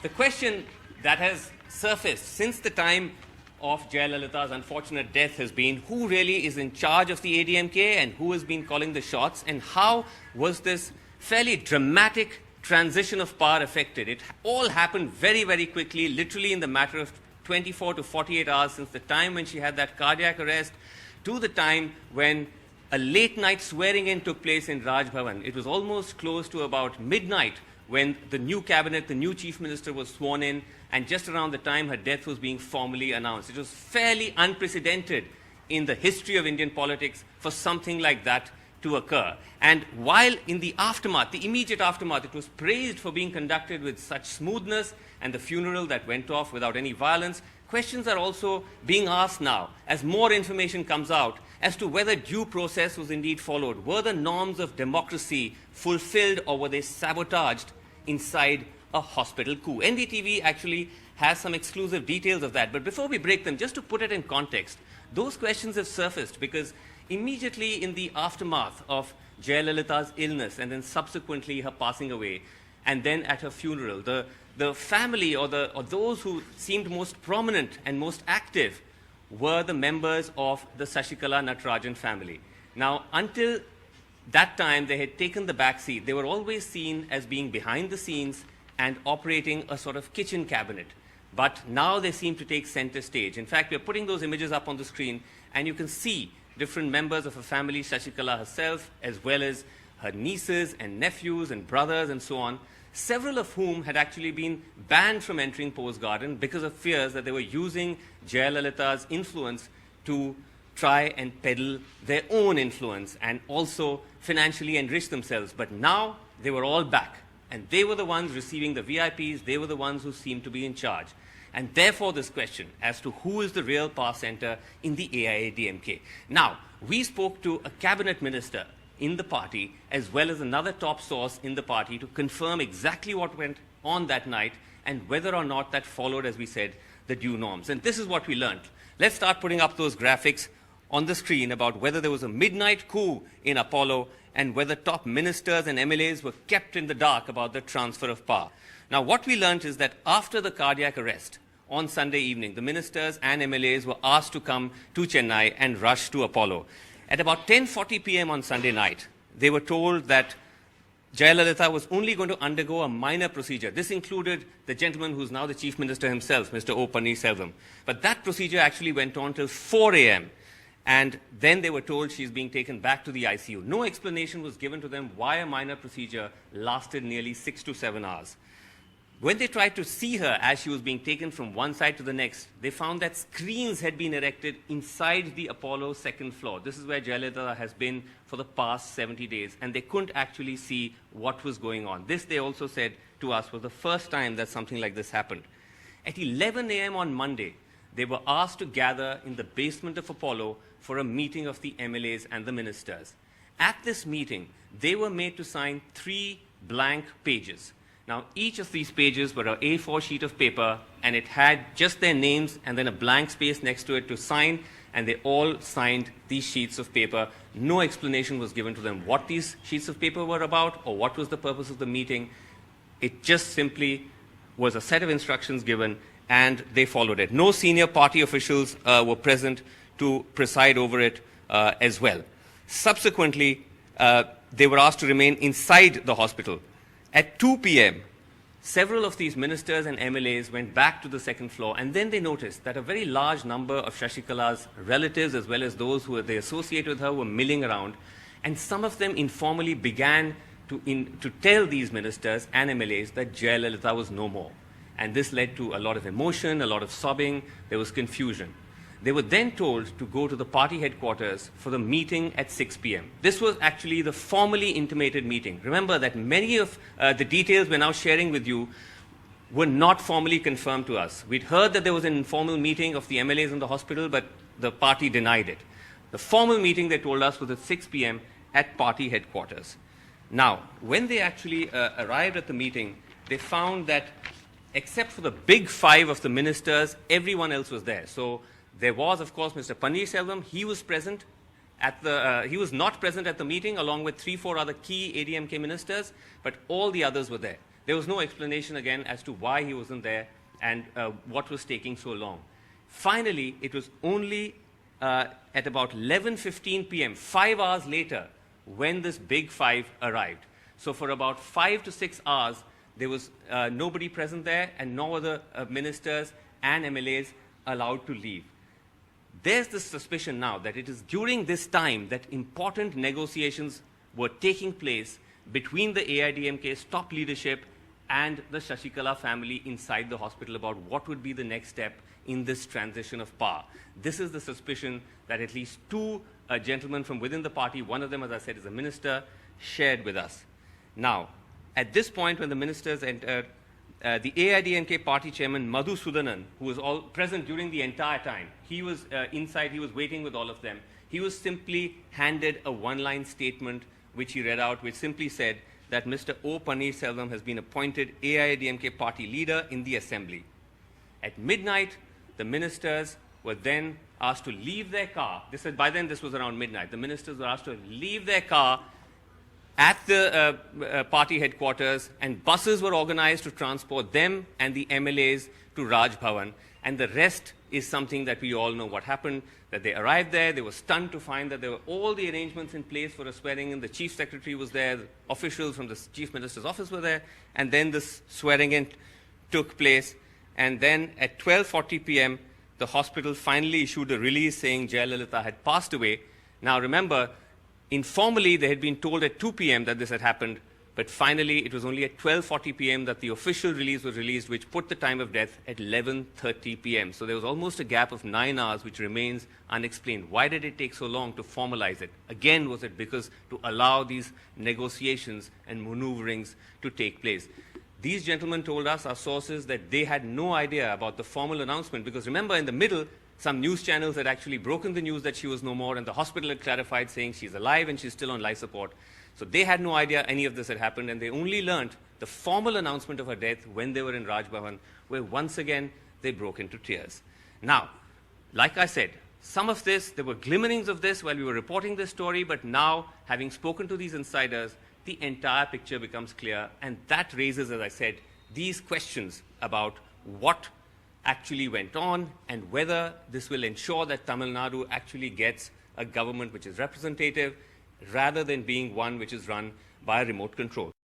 The question that has surfaced since the time of Jayalalitha's unfortunate death has been who really is in charge of the ADMK and who has been calling the shots, and how was this fairly dramatic transition of power effected. It all happened very, very quickly, literally in the matter of 24 to 48 hours since the time when she had that cardiac arrest to the time when a late night swearing in took place in Raj Bhavan. It was almost close to about midnight when the new cabinet, the new chief minister was sworn in, and just around the time her death was being formally announced. It was fairly unprecedented in the history of Indian politics for something like that to occur. And while in the aftermath, the immediate aftermath, it was praised for being conducted with such smoothness and the funeral that went off without any violence, questions are also being asked now as more information comes out as to whether due process was indeed followed. Were the norms of democracy fulfilled, or were they sabotaged inside a hospital coup? NDTV actually has some exclusive details of that. But before we break them, just to put it in context, those questions have surfaced because immediately in the aftermath of Jayalalitha's illness and then subsequently her passing away, and then at her funeral, the family or those who seemed most prominent and most active were the members of the Sasikala Natarajan family. Now, until that time, they had taken the back seat. They were always seen as being behind the scenes and operating a sort of kitchen cabinet. But now they seem to take center stage. In fact, we're putting those images up on the screen, and you can see different members of her family, Sasikala herself, as well as her nieces and nephews and brothers and so on, several of whom had actually been banned from entering Pose Garden because of fears that they were using Jayalalitha's influence to try and peddle their own influence and also financially enrich themselves. But now they were all back, and they were the ones receiving the VIPs, they were the ones who seemed to be in charge. And therefore this question as to who is the real power center in the AIADMK. Now, we spoke to a cabinet minister in the party as well as another top source in the party to confirm exactly what went on that night and whether or not that followed, as we said, the due norms. And this is what we learned. Let's start putting up those graphics on the screen about whether there was a midnight coup in Apollo and whether top ministers and MLAs were kept in the dark about the transfer of power. Now, what we learned is that after the cardiac arrest on Sunday evening, the ministers and MLAs were asked to come to Chennai and rush to Apollo. At about 10:40 p.m. on Sunday night, they were told that Jayalalithaa was only going to undergo a minor procedure. This included the gentleman who's now the chief minister himself, Mr. O. Selvam. But that procedure actually went on till 4 a.m. And then they were told she's being taken back to the ICU. No explanation was given to them why a minor procedure lasted nearly 6 to 7 hours. When they tried to see her as she was being taken from one side to the next, they found that screens had been erected inside the Apollo second floor. This is where Jayalalithaa has been for the past 70 days, and they couldn't actually see what was going on. This, they also said to us, was the first time that something like this happened. At 11 a.m. on Monday, they were asked to gather in the basement of Apollo for a meeting of the MLAs and the ministers. At this meeting, they were made to sign 3 blank pages. Now, each of these pages were an A4 sheet of paper, and it had just their names and then a blank space next to it to sign, and they all signed these sheets of paper. No explanation was given to them what these sheets of paper were about or what was the purpose of the meeting. It just simply was a set of instructions given, and they followed it. No senior party officials were present to preside over it as well. Subsequently, they were asked to remain inside the hospital. At 2 p.m., several of these ministers and MLAs went back to the second floor, and then they noticed that a very large number of Sasikala's relatives, as well as those who they associate with her, were milling around, and some of them informally began to tell these ministers and MLAs that Jayalalithaa was no more. And this led to a lot of emotion, a lot of sobbing, there was confusion. They were then told to go to the party headquarters for the meeting at 6 p.m. This was actually the formally intimated meeting. Remember that many of the details we're now sharing with you were not formally confirmed to us. We'd heard that there was an informal meeting of the MLAs in the hospital, but the party denied it. The formal meeting, they told us, was at 6 p.m. at party headquarters. Now, when they actually arrived at the meeting, they found that except for the big 5 of the ministers, everyone else was there. So there was, of course, Mr. Selvam. He was present at the. He was not present at the meeting, along with 3-4 other key ADMK ministers, but all the others were there. There was no explanation again as to why he wasn't there and what was taking so long. Finally, it was only at about 11:15 p.m., 5 hours later, when this big five arrived. So for about 5 to 6 hours, there was nobody present there, and no other ministers and MLAs allowed to leave. There's this suspicion now that it is during this time that important negotiations were taking place between the AIADMK's top leadership and the Sasikala family inside the hospital about what would be the next step in this transition of power. This is the suspicion that at least two gentlemen from within the party, one of them, as I said, is a minister, shared with us. Now, at this point when the ministers entered, the AIADMK party chairman, Madhu Sudanan, who was all present during the entire time, he was inside, he was waiting with all of them. He was simply handed a one-line statement which he read out, which simply said that Mr. O. Paneerselvam has been appointed AIADMK party leader in the assembly. At midnight, the ministers were then asked to leave their car. By then this was around midnight. The ministers were asked to leave their car at the party headquarters, and buses were organized to transport them and the MLAs to Raj Bhavan. And the rest is something that we all know what happened, that they arrived there, they were stunned to find that there were all the arrangements in place for a swearing-in. The chief secretary was there, the officials from the chief minister's office were there, and then this swearing-in took place. And then at 12:40 p.m., the hospital finally issued a release saying Jayalalithaa had passed away. Now remember, informally they had been told at 2 p.m. that this had happened, but finally it was only at 12:40 p.m. that the official release was released, which put the time of death at 11:30 p.m. So there was almost a gap of 9 hours which remains unexplained. Why did it take so long to formalize it? Again, was it because to allow these negotiations and maneuverings to take place? These gentlemen told us, our sources, that they had no idea about the formal announcement, because remember, in the middle, some news channels had actually broken the news that she was no more, and the hospital had clarified saying she's alive and she's still on life support. So they had no idea any of this had happened, and they only learned the formal announcement of her death when they were in Raj Bhavan, where once again they broke into tears. Now, like I said, some of this, there were glimmerings of this while we were reporting this story, but now, having spoken to these insiders, the entire picture becomes clear, and that raises, as I said, these questions about what actually went on and whether this will ensure that Tamil Nadu actually gets a government which is representative rather than being one which is run by remote control.